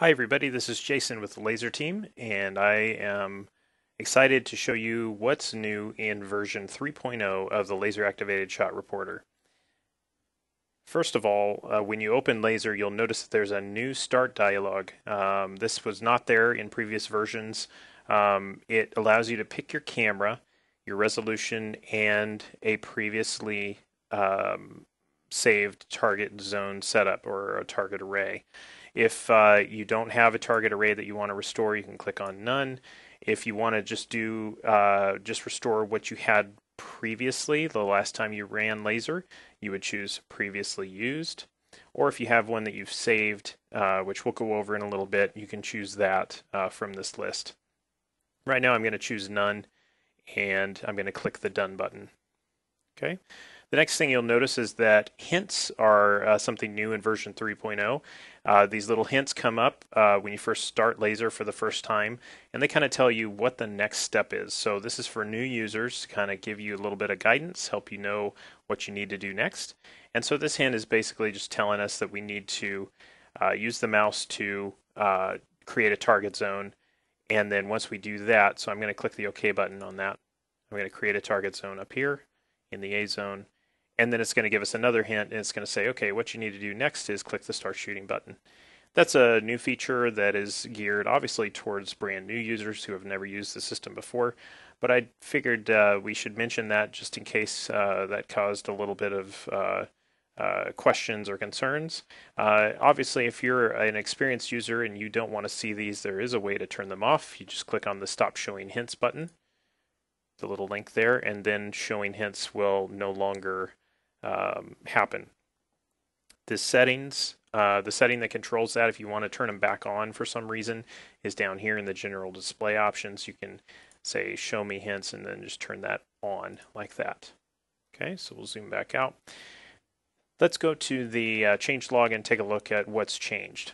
Hi everybody, this is Jason with the Laser Team, and I am excited to show you what's new in version 3.0 of the Laser Activated Shot Reporter. First of all, when you open Laser, you'll notice that there's a new start dialog. This was not there in previous versions. It allows you to pick your camera, your resolution, and a previously saved target zone setup or a target array. If you don't have a target array that you want to restore, you can click on None. If you want to just restore what you had previously, the last time you ran Laser, you would choose Previously Used. Or if you have one that you've saved, which we'll go over in a little bit, you can choose that from this list. Right now I'm going to choose None, and I'm going to click the Done button. Okay. The next thing you'll notice is that hints are something new in version 3.0. These little hints come up when you first start Laser for the first time, and they kind of tell you what the next step is. So this is for new users to kind of give you a little bit of guidance, help you know what you need to do next. And so this hint is basically just telling us that we need to use the mouse to create a target zone. And then once we do that, so I'm going to click the OK button on that. I'm going to create a target zone up here in the A zone. And then it's going to give us another hint, and it's going to say, okay, what you need to do next is click the Start Shooting button. That's a new feature that is geared obviously towards brand new users who have never used the system before, but I figured we should mention that just in case that caused a little bit of questions or concerns. Obviously, if you're an experienced user and you don't want to see these, there is a way to turn them off. You just click on the Stop Showing Hints button, the little link there, and then showing hints will no longer happen. The setting that controls that, if you want to turn them back on for some reason, is down here in the general display options. You can say show me hints and then just turn that on like that. Okay, so we'll zoom back out. Let's go to the changelog and take a look at what's changed.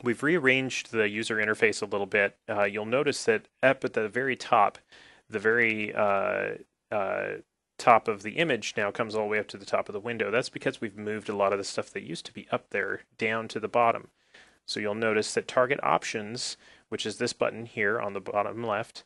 We've rearranged the user interface a little bit. You'll notice that up at the very top, the very top of the image now comes all the way up to the top of the window. That's because we've moved a lot of the stuff that used to be up there down to the bottom. So you'll notice that target options, which is this button here on the bottom left,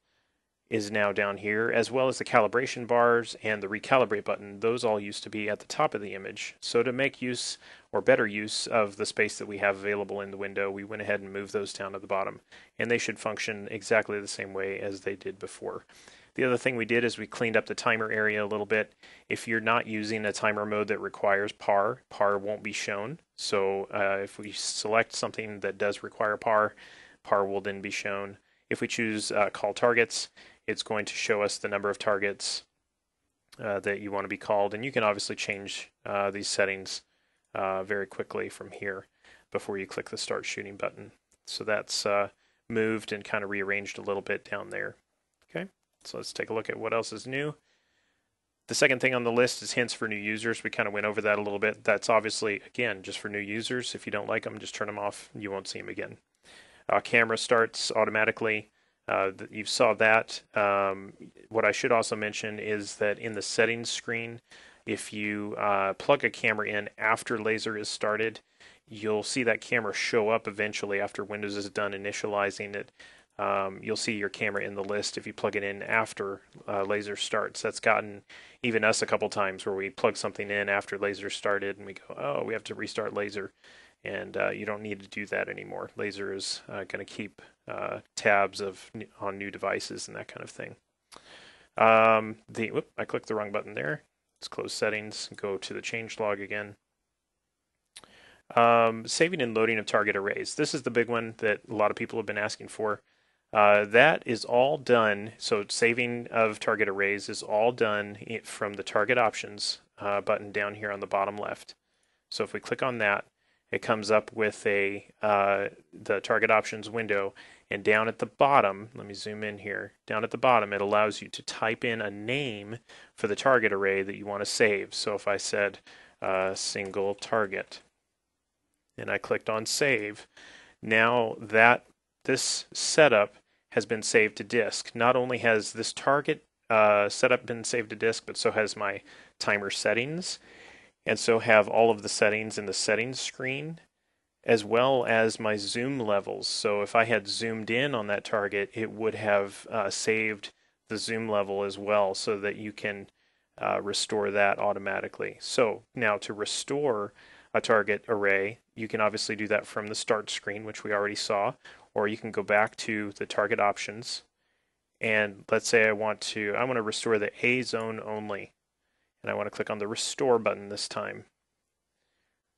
is now down here, as well as the calibration bars and the recalibrate button. Those all used to be at the top of the image. So to make use or better use of the space that we have available in the window, we went ahead and moved those down to the bottom. And they should function exactly the same way as they did before. The other thing we did is we cleaned up the timer area a little bit. If you're not using a timer mode that requires PAR, PAR won't be shown. So if we select something that does require PAR, PAR will then be shown. If we choose call targets, it's going to show us the number of targets that you want to be called. And you can obviously change these settings very quickly from here before you click the Start Shooting button. So that's moved and kind of rearranged a little bit down there. Okay. So let's take a look at what else is new. The second thing on the list is hints for new users. We kind of went over that a little bit. That's obviously, again, just for new users. If you don't like them, just turn them off. You won't see them again. Camera starts automatically. You saw that. What I should also mention is that in the settings screen, if you plug a camera in after Laser is started, you'll see that camera show up eventually after Windows is done initializing it. You'll see your camera in the list if you plug it in after Laser starts. That's gotten even us a couple times where we plug something in after Laser started and we go, oh, we have to restart Laser. And you don't need to do that anymore. Laser is going to keep tabs on new devices and that kind of thing. I clicked the wrong button there. Let's close settings and go to the changelog again. Saving and loading of target arrays. This is the big one that a lot of people have been asking for. That is all done. So saving of target arrays is all done from the target options button down here on the bottom left. So if we click on that, it comes up with the target options window, and down at the bottom, let me zoom in here, down at the bottom it allows you to type in a name for the target array that you want to save. So if I said single target and I clicked on save, now that this setup has been saved to disk. Not only has this target setup been saved to disk, but so has my timer settings, and so have all of the settings in the settings screen, as well as my zoom levels. So if I had zoomed in on that target, it would have saved the zoom level as well, so that you can restore that automatically. So now to restore a target array, you can obviously do that from the start screen, which we already saw, or you can go back to the target options. And let's say I want to restore the A zone only, and I want to click on the restore button this time.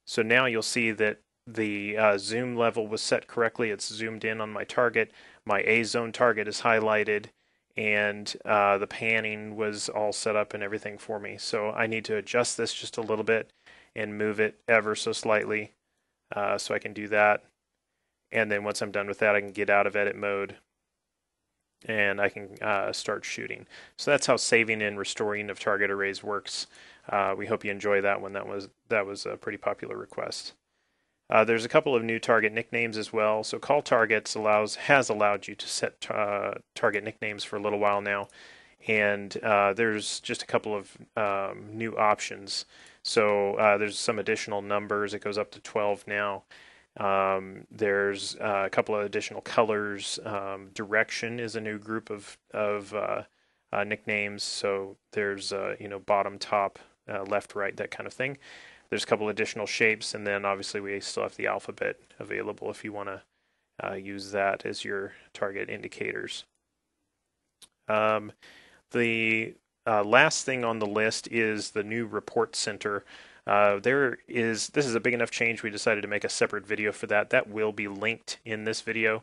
So now you'll see that the zoom level was set correctly. It's zoomed in on my target. My A zone target is highlighted, and the panning was all set up and everything for me. So I need to adjust this just a little bit and move it ever so slightly, so I can do that. And then once I'm done with that, I can get out of edit mode and I can start shooting. So that's how saving and restoring of target arrays works. We hope you enjoy that one. That was a pretty popular request. There's a couple of new target nicknames as well. So call targets has allowed you to set target nicknames for a little while now, and there's just a couple of new options. So there's some additional numbers. It goes up to 12 now. There's a couple of additional colors. Direction is a new group of nicknames. So there's bottom, top, left, right, that kind of thing. There's a couple additional shapes, and then obviously we still have the alphabet available if you want to use that as your target indicators. The last thing on the list is the new report center. This is a big enough change, we decided to make a separate video for that. That will be linked in this video.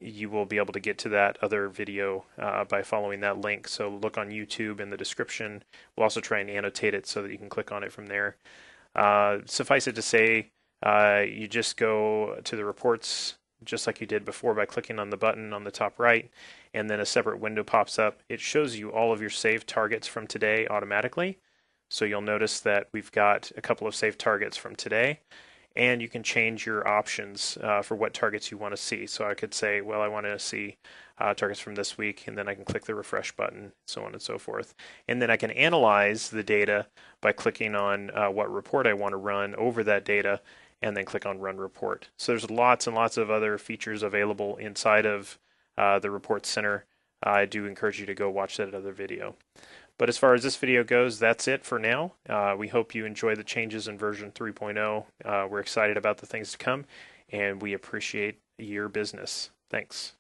You will be able to get to that other video by following that link. So look on YouTube in the description. We'll also try and annotate it so that you can click on it from there. Suffice it to say, you just go to the reports just like you did before by clicking on the button on the top right, and then a separate window pops up. It shows you all of your saved targets from today automatically. So you'll notice that we've got a couple of saved targets from today, and you can change your options for what targets you want to see. So I could say, well, I want to see targets from this week, and then I can click the refresh button, so on and so forth. And then I can analyze the data by clicking on what report I want to run over that data, and then click on Run Report. So there's lots and lots of other features available inside of the Report Center. I do encourage you to go watch that other video. But as far as this video goes, that's it for now. We hope you enjoy the changes in version 3.0. We're excited about the things to come, and we appreciate your business. Thanks.